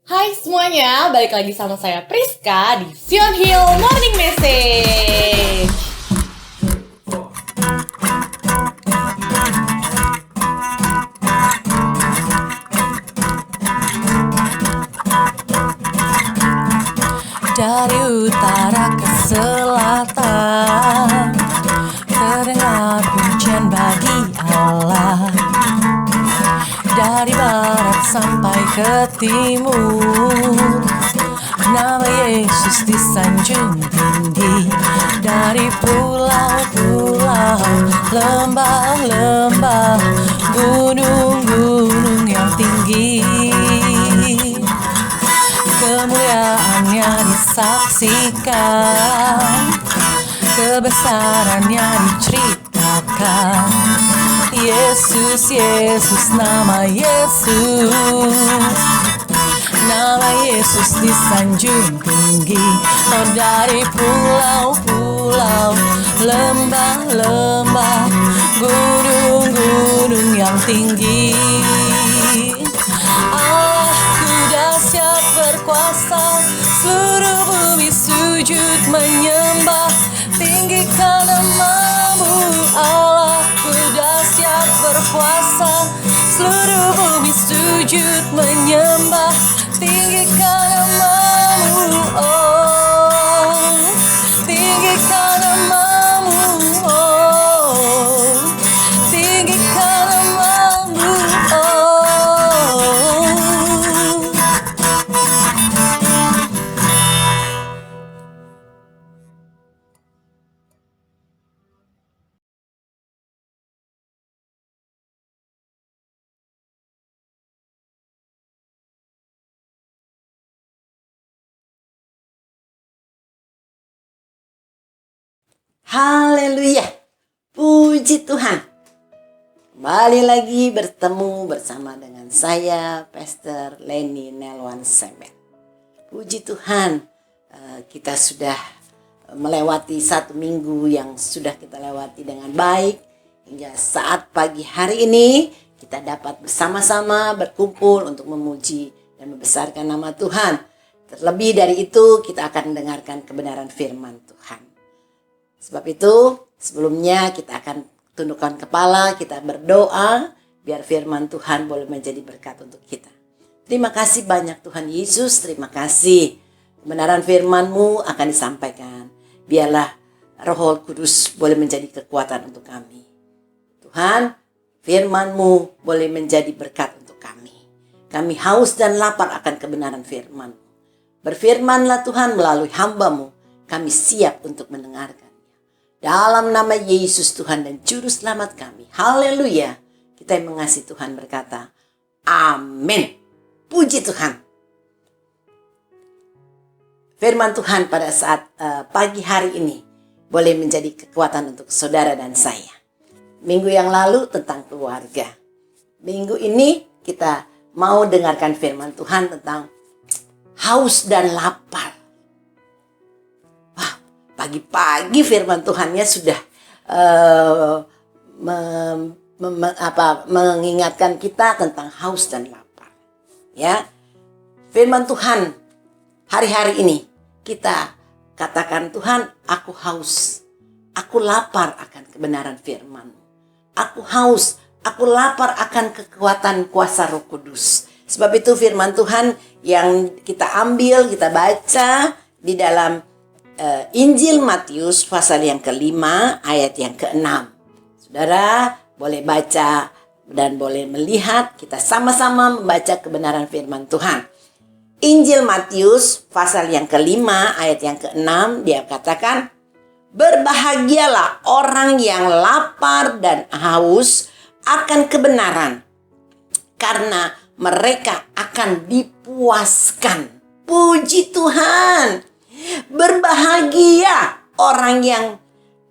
Hai semuanya, balik lagi sama saya Priska di Sion Hill Morning Message. Dari utara ke selatan, terdengar pujian bagi Allah. Dari barat sampai ke timur, nama Yesus disanjung tinggi. Dari pulau-pulau, lembah-lembah, gunung-gunung yang tinggi, kemuliaannya disaksikan, kebesarannya diceritakan. Yesus, Yesus, nama Yesus, nama Yesus disanjung tinggi. Oh, dari pulau-pulau, lembah-lembah, gunung-gunung yang tinggi, Allahku dahsyat berkuasa, seluruh bumi sujud menyembah, tinggikan namamu. Allahku dahsyat berkuasa, seluruh bumi sujud menyembah, tinggikan namamu. Oh, tinggikan namamu. Oh, tinggikan namamu. Oh. Haleluya, puji Tuhan. Kembali lagi bertemu bersama dengan saya, Pastor Leni Nelwan Semet. Puji Tuhan, kita sudah melewati satu minggu yang sudah kita lewati dengan baik. Hingga saat pagi hari ini kita dapat bersama-sama berkumpul untuk memuji dan membesarkan nama Tuhan. Terlebih dari itu, kita akan mendengarkan kebenaran firman Tuhan. Sebab itu sebelumnya kita akan tundukkan kepala, kita berdoa biar firman Tuhan boleh menjadi berkat untuk kita. Terima kasih banyak Tuhan Yesus, terima kasih kebenaran firman-Mu akan disampaikan. Biarlah Roh Kudus boleh menjadi kekuatan untuk kami. Tuhan, firman-Mu boleh menjadi berkat untuk kami. Kami haus dan lapar akan kebenaran firman-Mu. Berfirmanlah Tuhan melalui hamba-Mu, kami siap untuk mendengarkan. Dalam nama Yesus Tuhan dan Juru Selamat kami. Haleluya. Kita yang mengasihi Tuhan berkata, amin. Puji Tuhan. Firman Tuhan pada saat pagi hari ini boleh menjadi kekuatan untuk saudara dan saya. Minggu yang lalu tentang keluarga. Minggu ini kita mau dengarkan firman Tuhan tentang haus dan lapar. Pagi-pagi firman Tuhannya sudah mengingatkan kita tentang haus dan lapar. Ya, firman Tuhan hari-hari ini kita katakan, Tuhan, aku haus, aku lapar akan kebenaran firman-Mu. Aku haus, aku lapar akan kekuatan kuasa Roh Kudus. Sebab itu firman Tuhan yang kita ambil, kita baca di dalam Injil Matius pasal yang ke-5 ayat yang ke-6. Saudara boleh baca dan boleh melihat, kita sama-sama membaca kebenaran firman Tuhan. Injil Matius pasal yang ke-5 ayat yang ke-6, dia katakan, berbahagialah orang yang lapar dan haus akan kebenaran, karena mereka akan dipuaskan. Puji Tuhan. Berbahagia orang yang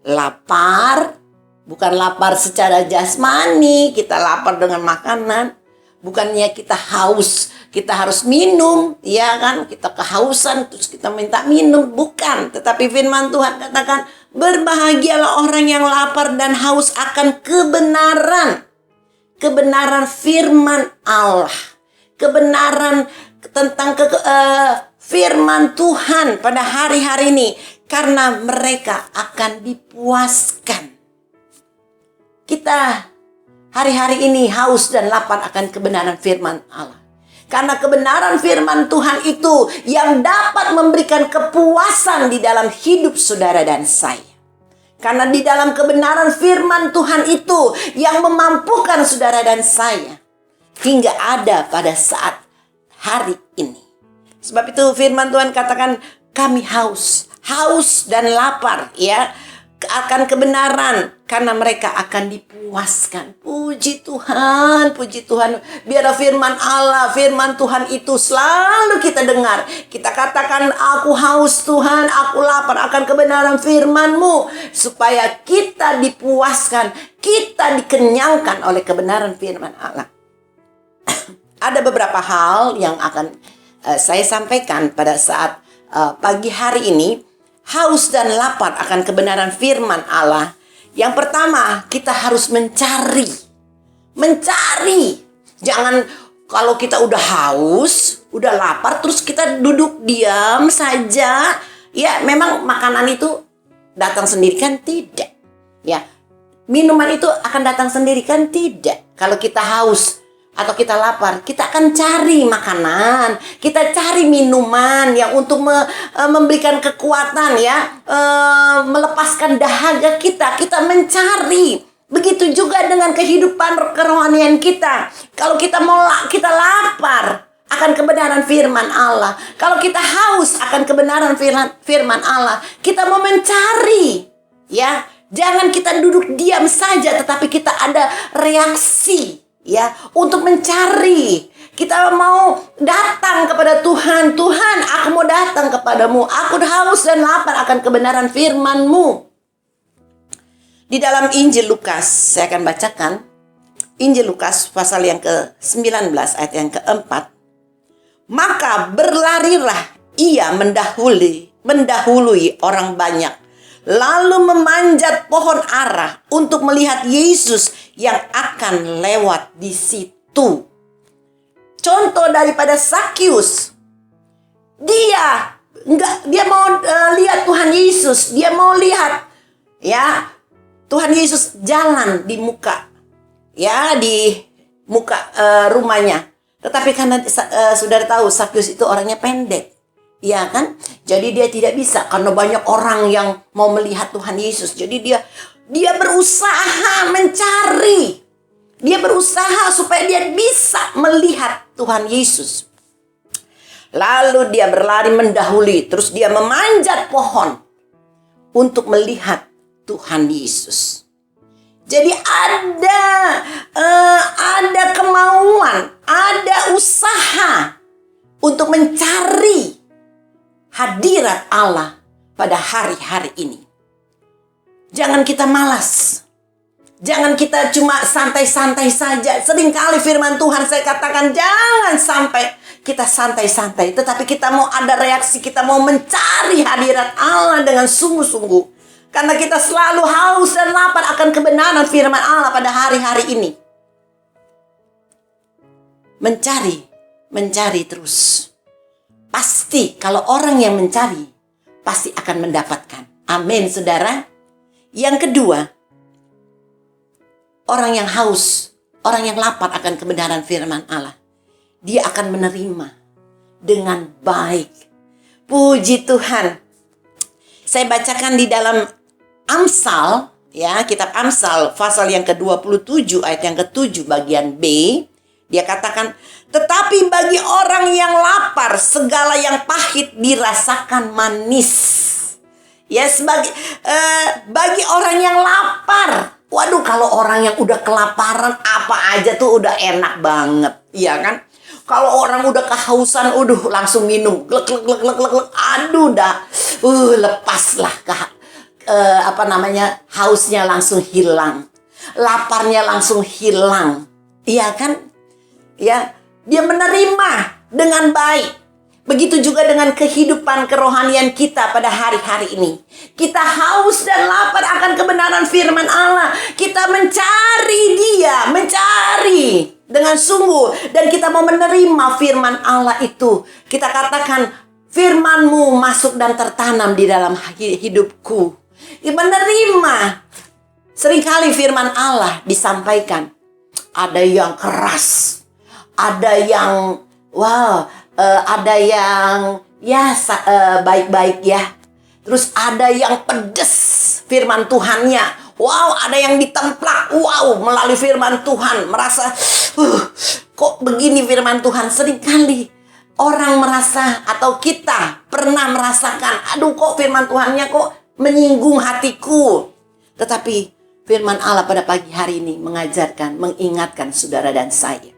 lapar, bukan lapar secara jasmani, kita lapar dengan makanan, bukannya kita haus, kita harus minum, ya kan? Kita kehausan terus kita minta minum, bukan. Tetapi firman Tuhan katakan, berbahagialah orang yang lapar dan haus akan kebenaran. Kebenaran firman Allah, kebenaran firman Tuhan pada hari-hari ini, karena mereka akan dipuaskan. Kita hari-hari ini haus dan lapar akan kebenaran firman Allah. Karena kebenaran firman Tuhan itu yang dapat memberikan kepuasan di dalam hidup saudara dan saya. Karena di dalam kebenaran firman Tuhan itu yang memampukan saudara dan saya hingga ada pada saat hari ini. Sebab itu firman Tuhan katakan, kami haus dan lapar ya akan kebenaran, karena mereka akan dipuaskan. Puji Tuhan, puji Tuhan. Biar firman Allah, firman Tuhan itu selalu kita dengar. Kita katakan, aku haus Tuhan, aku lapar akan kebenaran firman-Mu, supaya kita dipuaskan, kita dikenyangkan oleh kebenaran firman Allah. Ada beberapa hal yang akan saya sampaikan pada saat pagi hari ini. Haus dan lapar akan kebenaran firman Allah. Yang pertama, kita harus mencari. Jangan kalau kita udah haus, udah lapar, terus kita duduk diam saja. Ya, memang makanan itu datang sendiri kan? Tidak. Ya, minuman itu akan datang sendiri kan? Tidak. Kalau kita haus atau kita lapar, kita akan cari makanan, kita cari minuman yang untuk memberikan kekuatan ya, melepaskan dahaga kita mencari. Begitu juga dengan kehidupan kerohanian kita. Kalau kita lapar akan kebenaran firman Allah, kalau kita haus akan kebenaran firman Allah, kita mau mencari ya. Jangan kita duduk diam saja, tetapi kita ada reaksi ya, untuk mencari. Kita mau datang kepada Tuhan. Tuhan, aku mau datang kepadamu. Aku haus dan lapar akan kebenaran firman-Mu. Di dalam Injil Lukas, saya akan bacakan Injil Lukas pasal yang ke-19 ayat yang ke-4. Maka berlarilah ia mendahului orang banyak, lalu memanjat pohon ara untuk melihat Yesus yang akan lewat di situ. Contoh daripada Sakius, dia mau lihat Tuhan Yesus, dia mau lihat ya Tuhan Yesus jalan di muka rumahnya. Tetapi karena saudara tahu Sakius itu orangnya pendek. Ya kan? Jadi dia tidak bisa karena banyak orang yang mau melihat Tuhan Yesus. Jadi dia berusaha mencari. Dia berusaha supaya dia bisa melihat Tuhan Yesus. Lalu dia berlari mendahului, terus dia memanjat pohon untuk melihat Tuhan Yesus. Jadi ada kemauan, ada usaha untuk mencari hadirat Allah pada hari-hari ini. Jangan kita malas. Jangan kita cuma santai-santai saja. Seringkali firman Tuhan saya katakan jangan sampai kita santai-santai. Tetapi kita mau ada reaksi, kita mau mencari hadirat Allah dengan sungguh-sungguh. Karena kita selalu haus dan lapar akan kebenaran firman Allah pada hari-hari ini. Mencari terus. Pasti kalau orang yang mencari, pasti akan mendapatkan. Amin, saudara. Yang kedua, orang yang haus, orang yang lapar akan kebenaran firman Allah, dia akan menerima dengan baik. Puji Tuhan. Saya bacakan di dalam Amsal, ya, kitab Amsal pasal yang ke-27 ayat yang ke-7 bagian B. Dia katakan, tetapi bagi orang yang lapar, segala yang pahit dirasakan manis. Ya, bagi orang yang lapar. Waduh, kalau orang yang udah kelaparan, apa aja tuh udah enak banget. Iya kan? Kalau orang udah kehausan, langsung minum. Glek. Aduh, lepaslah hausnya langsung hilang. Laparnya langsung hilang. Iya kan? Ya, dia menerima dengan baik. Begitu juga dengan kehidupan kerohanian kita pada hari-hari ini. Kita haus dan lapar akan kebenaran firman Allah. Kita mencari dia, dengan sungguh, dan kita mau menerima firman Allah itu. Kita katakan, firman-Mu masuk dan tertanam di dalam hidupku. Menerima. Seringkali firman Allah disampaikan, ada yang keras, ada yang ada yang baik-baik ya. Terus ada yang pedes firman Tuhannya. Ada yang ditemplak. Melalui firman Tuhan merasa kok begini firman Tuhan. Seringkali orang merasa, atau kita pernah merasakan, aduh kok firman Tuhannya kok menyinggung hatiku. Tetapi firman Allah pada pagi hari ini mengajarkan, mengingatkan saudara dan saya.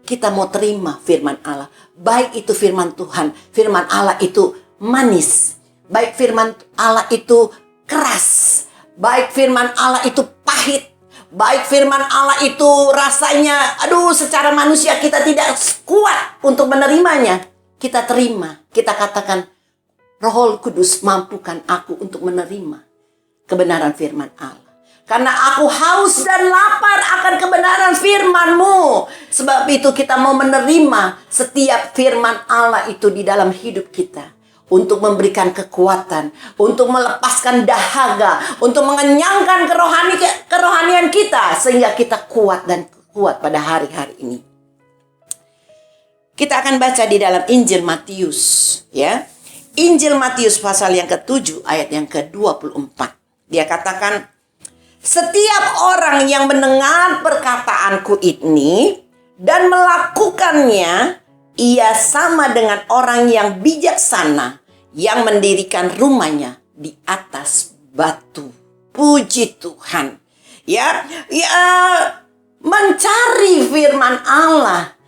Kita mau terima firman Allah. Baik itu firman Tuhan, firman Allah itu manis. Baik firman Allah itu keras. Baik firman Allah itu pahit. Baik firman Allah itu rasanya, secara manusia kita tidak kuat untuk menerimanya. Kita terima, kita katakan, Roh Kudus mampukan aku untuk menerima kebenaran firman Allah. Karena aku haus dan lapar akan kebenaran firman-Mu. Sebab itu kita mau menerima setiap firman Allah itu di dalam hidup kita. Untuk memberikan kekuatan, untuk melepaskan dahaga, untuk mengenyangkan kerohanian kita. Sehingga kita kuat dan kuat pada hari-hari ini. Kita akan baca di dalam Injil Matius. Ya. Injil Matius pasal yang ke-7 ayat yang ke-24. Dia katakan, setiap orang yang mendengar perkataanku ini dan melakukannya, ia sama dengan orang yang bijaksana yang mendirikan rumahnya di atas batu. Puji Tuhan. Ya, mencari firman Allah,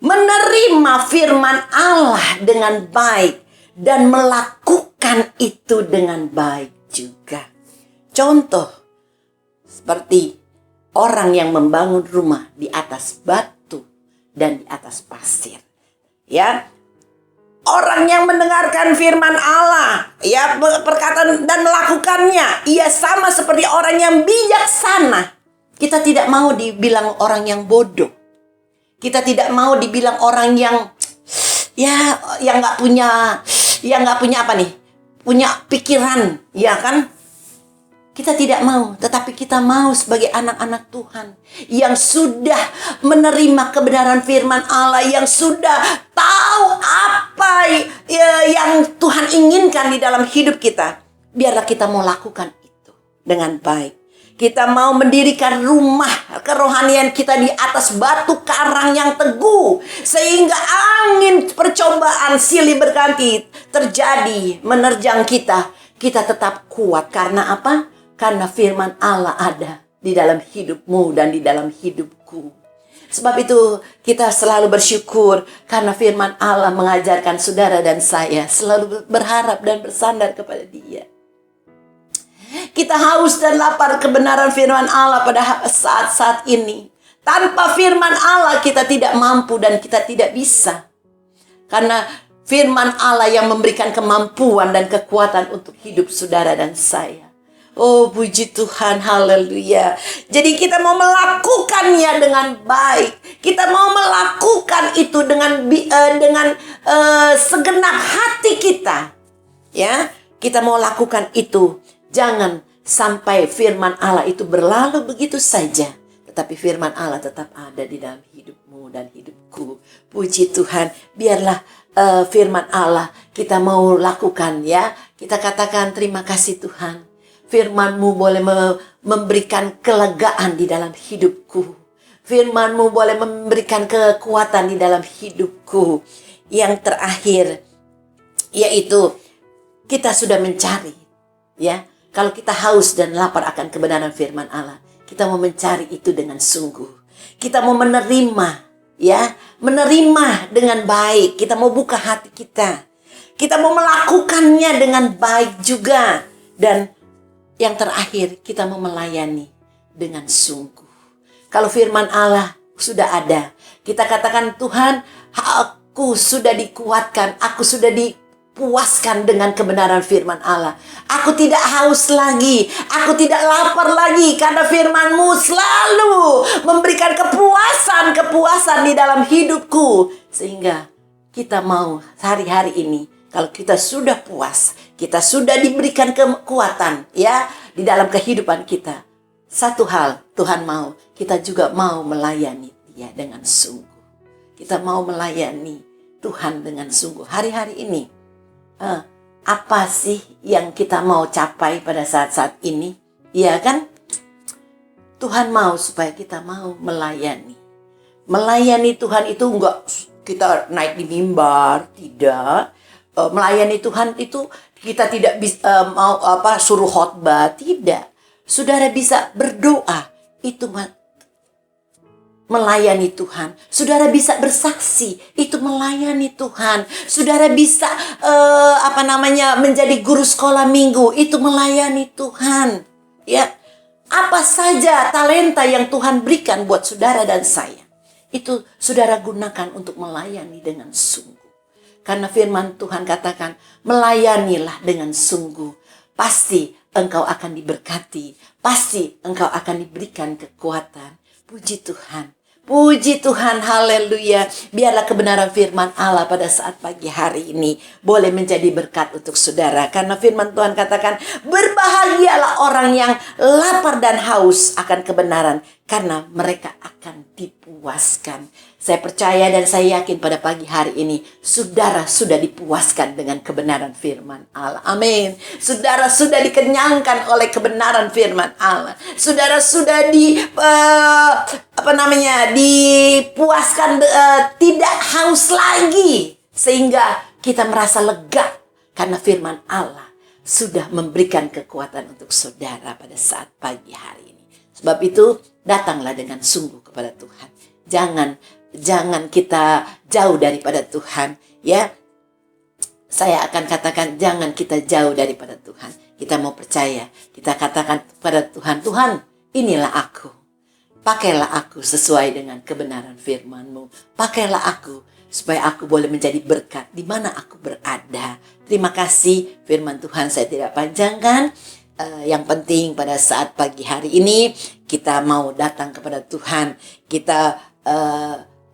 menerima firman Allah dengan baik dan melakukan itu dengan baik juga. Contoh, seperti orang yang membangun rumah di atas batu dan di atas pasir. Ya. Orang yang mendengarkan firman Allah, ya, perkataan dan melakukannya, ia sama seperti orang yang bijaksana. Kita tidak mau dibilang orang yang bodoh. Kita tidak mau dibilang orang yang nggak punya apa nih? Punya pikiran, ya kan? Kita tidak mau, tetapi kita mau sebagai anak-anak Tuhan yang sudah menerima kebenaran firman Allah, yang sudah tahu apa yang Tuhan inginkan di dalam hidup kita. Biarlah kita mau lakukan itu dengan baik. Kita mau mendirikan rumah kerohanian kita di atas batu karang yang teguh. Sehingga angin percobaan silih berganti terjadi menerjang kita. Kita tetap kuat. Karena apa? Karena firman Allah ada di dalam hidupmu dan di dalam hidupku. Sebab itu kita selalu bersyukur karena firman Allah mengajarkan saudara dan saya selalu berharap dan bersandar kepada Dia. Kita haus dan lapar kebenaran firman Allah pada saat-saat ini. Tanpa firman Allah kita tidak mampu dan kita tidak bisa. Karena firman Allah yang memberikan kemampuan dan kekuatan untuk hidup saudara dan saya. Oh, puji Tuhan, haleluya. Jadi kita mau melakukannya dengan baik. Kita mau melakukan itu dengan segenap hati kita. Ya, kita mau lakukan itu. Jangan sampai firman Allah itu berlalu begitu saja. Tetapi firman Allah tetap ada di dalam hidupmu dan hidupku. Puji Tuhan, biarlah firman Allah kita mau lakukan ya. Kita katakan terima kasih Tuhan. Firman-Mu boleh memberikan kelegaan di dalam hidupku. Firman-Mu boleh memberikan kekuatan di dalam hidupku. Yang terakhir, yaitu kita sudah mencari. Ya, kalau kita haus dan lapar akan kebenaran firman Allah, kita mau mencari itu dengan sungguh. Kita mau menerima, ya, menerima dengan baik. Kita mau buka hati kita. Kita mau melakukannya dengan baik juga. Dan yang terakhir, kita mau melayani dengan sungguh. Kalau firman Allah sudah ada, kita katakan Tuhan, aku sudah dikuatkan, aku sudah puaskan dengan kebenaran firman Allah. Aku tidak haus lagi, aku tidak lapar lagi, karena firman-Mu selalu memberikan kepuasan di dalam hidupku. Sehingga kita mau hari-hari ini, kalau kita sudah puas, kita sudah diberikan kekuatan ya di dalam kehidupan kita. Satu hal Tuhan mau, kita juga mau melayani Dia dengan sungguh. Kita mau melayani Tuhan dengan sungguh. Hari-hari ini, apa sih yang kita mau capai pada saat-saat ini? Iya kan? Tuhan mau supaya kita mau melayani. Melayani Tuhan itu enggak kita naik di mimbar, tidak. Melayani Tuhan itu kita tidak bisa suruh khotbah, tidak. Saudara bisa berdoa, itu melayani Tuhan. Saudara bisa bersaksi, itu melayani Tuhan. Saudara bisa menjadi guru sekolah minggu, itu melayani Tuhan. Ya, apa saja talenta yang Tuhan berikan buat saudara dan saya, itu saudara gunakan untuk melayani dengan sungguh. Karena firman Tuhan katakan, melayanilah dengan sungguh. Pasti engkau akan diberkati, pasti engkau akan diberikan kekuatan. Puji Tuhan. Puji Tuhan, haleluya. Biarlah kebenaran firman Allah pada saat pagi hari ini boleh menjadi berkat untuk saudara. Karena firman Tuhan katakan, berbahagialah orang yang lapar dan haus akan kebenaran, karena mereka akan dipuaskan. Saya percaya dan saya yakin pada pagi hari ini, saudara sudah dipuaskan dengan kebenaran firman Allah. Amin. Saudara sudah dikenyangkan oleh kebenaran firman Allah. Saudara sudah dipuaskan, tidak haus lagi, sehingga kita merasa lega karena firman Allah sudah memberikan kekuatan untuk saudara pada saat pagi hari ini. Sebab itu datanglah dengan sungguh kepada Tuhan. Jangan kita jauh daripada Tuhan, ya. Saya akan katakan, jangan kita jauh daripada Tuhan. Kita mau percaya, kita katakan kepada Tuhan, Tuhan, inilah aku. Pakailah aku sesuai dengan kebenaran firman-Mu. Pakailah aku supaya aku boleh menjadi berkat di mana aku berada. Terima kasih firman Tuhan, saya tidak panjangkan. Yang penting pada saat pagi hari ini kita mau datang kepada Tuhan.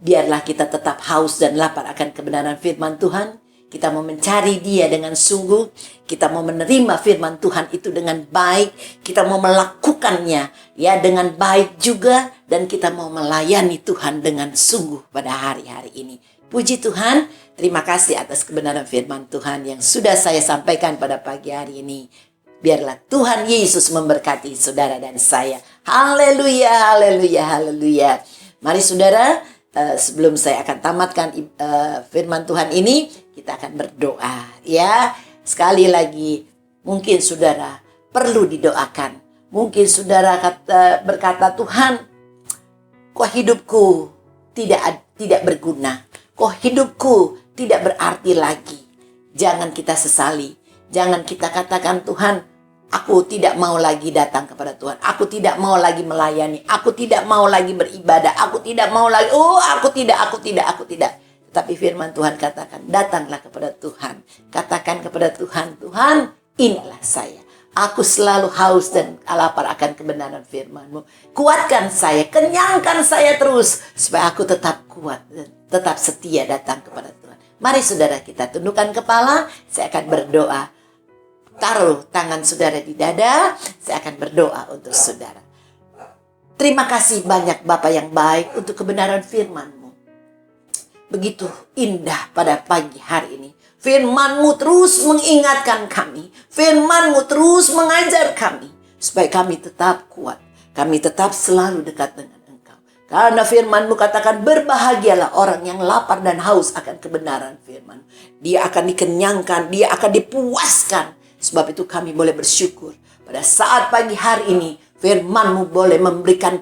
Biarlah kita tetap haus dan lapar akan kebenaran firman Tuhan. Kita mau mencari Dia dengan sungguh. Kita mau menerima firman Tuhan itu dengan baik. Kita mau melakukannya ya dengan baik juga. Dan kita mau melayani Tuhan dengan sungguh pada hari-hari ini. Puji Tuhan. Terima kasih atas kebenaran firman Tuhan yang sudah saya sampaikan pada pagi hari ini. Biarlah Tuhan Yesus memberkati saudara dan saya. Haleluya, haleluya, haleluya. Mari saudara, sebelum saya akan tamatkan firman Tuhan ini, kita akan berdoa. Ya, sekali lagi, mungkin saudara perlu didoakan. Mungkin saudara berkata, Tuhan, kok hidupku tidak berguna. Kok hidupku tidak berarti lagi. Jangan kita sesali. Jangan kita katakan, Tuhan, aku tidak mau lagi datang kepada Tuhan. Aku tidak mau lagi melayani. Aku tidak mau lagi beribadah. Aku tidak mau lagi. Aku tidak. Tetapi firman Tuhan katakan, datanglah kepada Tuhan. Katakan kepada Tuhan, Tuhan, inilah saya. Aku selalu haus dan lapar akan kebenaran firman-Mu. Kuatkan saya, kenyangkan saya terus. Supaya aku tetap kuat dan tetap setia datang kepada Tuhan. Mari saudara kita tundukkan kepala. Saya akan berdoa. Taruh tangan saudara di dada, saya akan berdoa untuk saudara. Terima kasih banyak Bapa yang baik untuk kebenaran firman-Mu. Begitu indah pada pagi hari ini. Firman-Mu terus mengingatkan kami. Firman-Mu terus mengajar kami. Supaya kami tetap kuat. Kami tetap selalu dekat dengan Engkau. Karena firman-Mu katakan, berbahagialah orang yang lapar dan haus akan kebenaran firman. Dia akan dikenyangkan, dia akan dipuaskan. Sebab itu kami boleh bersyukur pada saat pagi hari ini Firman-Mu boleh memberikan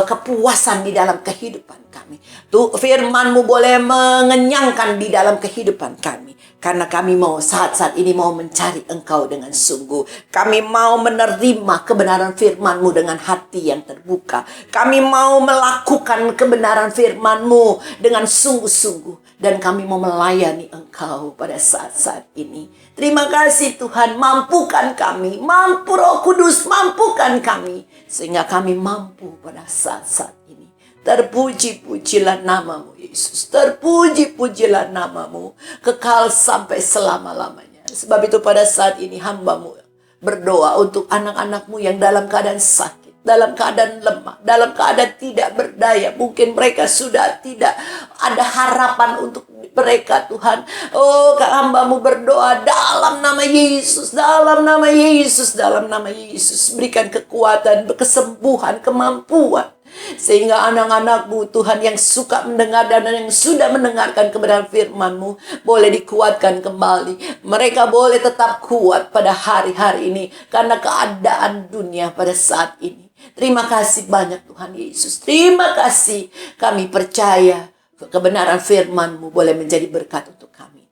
kepuasan di dalam kehidupan kami. Firman-Mu boleh mengenyangkan di dalam kehidupan kami. Karena kami mau saat-saat ini mau mencari Engkau dengan sungguh. Kami mau menerima kebenaran firman-Mu dengan hati yang terbuka. Kami mau melakukan kebenaran firman-Mu dengan sungguh-sungguh. Dan kami mau melayani Engkau pada saat-saat ini. Terima kasih Tuhan, mampukan kami. Mampu Roh Kudus, mampukan kami. Sehingga kami mampu pada saat-saat ini. Terpuji-pujilah nama-Mu Yesus. Terpuji-pujilah nama-Mu. Kekal sampai selama-lamanya. Sebab itu pada saat ini hamba-Mu berdoa untuk anak-anak-Mu yang dalam keadaan sakit. Dalam keadaan lemah, dalam keadaan tidak berdaya. Mungkin mereka sudah tidak ada harapan untuk mereka Tuhan. Oh, hamba-Mu berdoa dalam nama Yesus, dalam nama Yesus, dalam nama Yesus. Berikan kekuatan, kesembuhan, kemampuan. Sehingga anak-anak-Mu Tuhan yang suka mendengar dan yang sudah mendengarkan kebenaran firman-Mu boleh dikuatkan kembali. Mereka boleh tetap kuat pada hari-hari ini karena keadaan dunia pada saat ini. Terima kasih banyak Tuhan Yesus. Terima kasih. Kami percaya kebenaran firman-Mu boleh menjadi berkat untuk kami.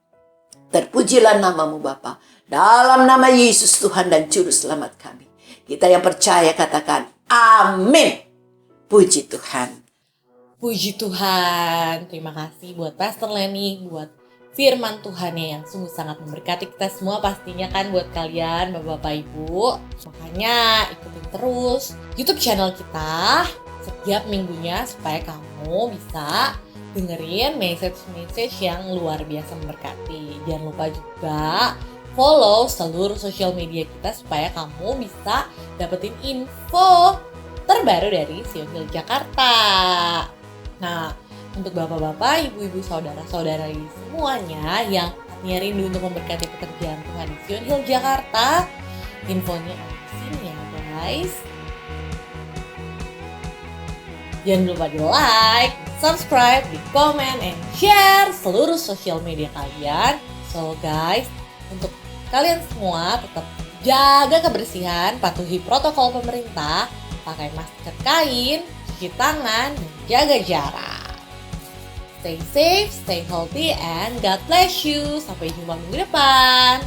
Terpujilah nama-Mu Bapa. Dalam nama Yesus Tuhan dan Juru Selamat kami. Kita yang percaya katakan amin. Puji Tuhan. Puji Tuhan. Terima kasih buat Pastor Lenny, buat firman Tuhannya yang sungguh sangat memberkati kita semua pastinya kan buat kalian Bapak-Bapak Ibu. Makanya ikutin terus YouTube channel kita setiap minggunya supaya kamu bisa dengerin message-message yang luar biasa memberkati. Jangan lupa juga follow seluruh sosial media kita supaya kamu bisa dapetin info terbaru dari Sion Hill Jakarta. Nah, untuk bapak-bapak, ibu-ibu, saudara-saudara semuanya yang rindu untuk memberkati pekerjaan Tuhan di Sion Hill Jakarta, infonya ada di sini ya guys. Jangan lupa di like, subscribe, di comment, and share seluruh sosial media kalian. So guys, untuk kalian semua tetap jaga kebersihan, patuhi protokol pemerintah, pakai masker kain, cuci tangan, dan jaga jarak. Stay safe, stay healthy, and God bless you. Sampai jumpa minggu depan.